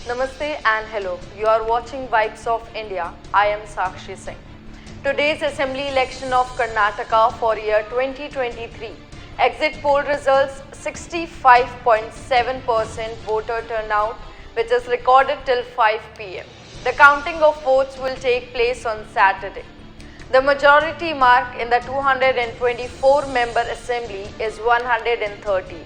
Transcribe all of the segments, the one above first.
Namaste and hello. You are watching Vibes of India. I am Sakshee Singh. Today's assembly election of Karnataka for year 2023. Exit poll results 65.7% voter turnout, which is recorded till 5 pm. The counting of votes will take place on Saturday. The majority mark in the 224-member assembly is 130.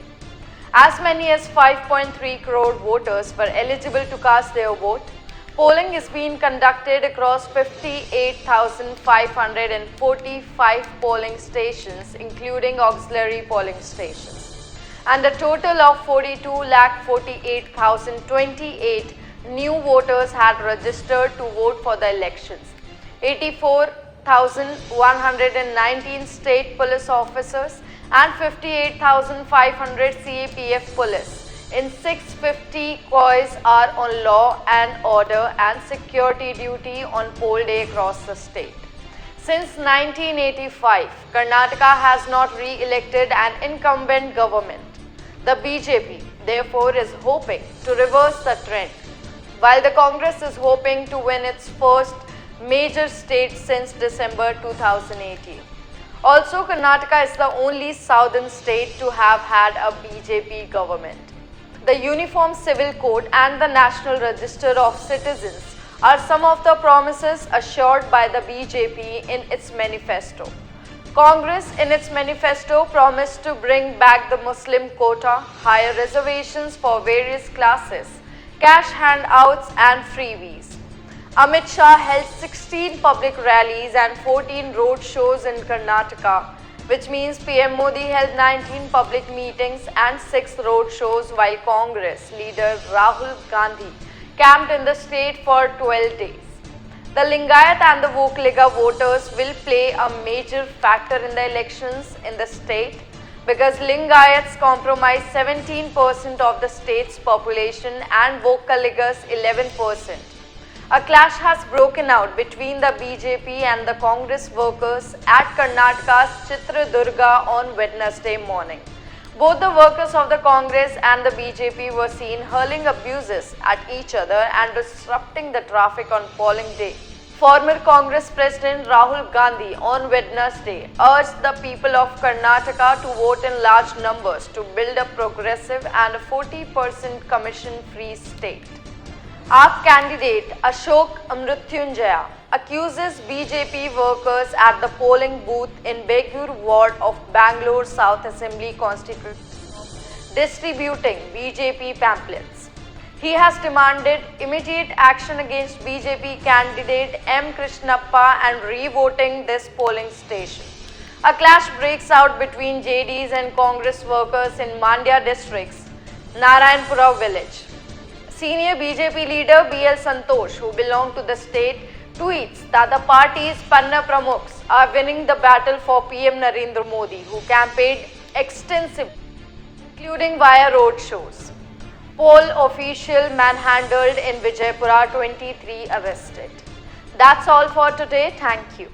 As many as 5.3 crore voters were eligible to cast their vote. Polling is being conducted across 58,545 polling stations, including auxiliary polling stations. And a total of 42,48,028 new voters had registered to vote for the elections. 84,119 state police officers and 58,500 CAPF police in 650 COIs are on law and order and security duty on poll day across the state. Since 1985, Karnataka has not re-elected an incumbent government. The BJP, therefore, is hoping to reverse the trend, while the Congress is hoping to win its first major state since December 2018. Also, Karnataka is the only southern state to have had a BJP government. The Uniform Civil Code and the National Register of Citizens are some of the promises assured by the BJP in its manifesto. Congress in its manifesto promised to bring back the Muslim quota, higher reservations for various classes, cash handouts and freebies. Amit Shah held 16 public rallies and 14 road shows in Karnataka, which means PM Modi held 19 public meetings and 6 road shows, while Congress leader Rahul Gandhi camped in the state for 12 days. The Lingayat and the Vokliga voters will play a major factor in the elections in the state because Lingayats comprise 17% of the state's population and Vokligas 11%. A clash has broken out between the BJP and the Congress workers at Karnataka's Chitradurga on Wednesday morning. Both the workers of the Congress and the BJP were seen hurling abuses at each other and disrupting the traffic on polling day. Former Congress President Rahul Gandhi on Wednesday urged the people of Karnataka to vote in large numbers to build a progressive and a 40% commission-free state. AAP candidate Ashok Mrutyunjaya accuses BJP workers at the polling booth in Begur ward of Bangalore South Assembly constituency of distributing BJP pamphlets. He has demanded immediate action against BJP candidate M. Krishnappa and re-voting this polling station. A clash breaks out between JDs and Congress workers in Mandya district's Narayanpura village. Senior BJP leader BL Santosh, who belonged to the state, tweets that the party's Panna Pramukhs are winning the battle for PM Narendra Modi, who campaigned extensively, including via road shows. Poll official manhandled in Vijaypura, 23 arrested. That's all for today. Thank you.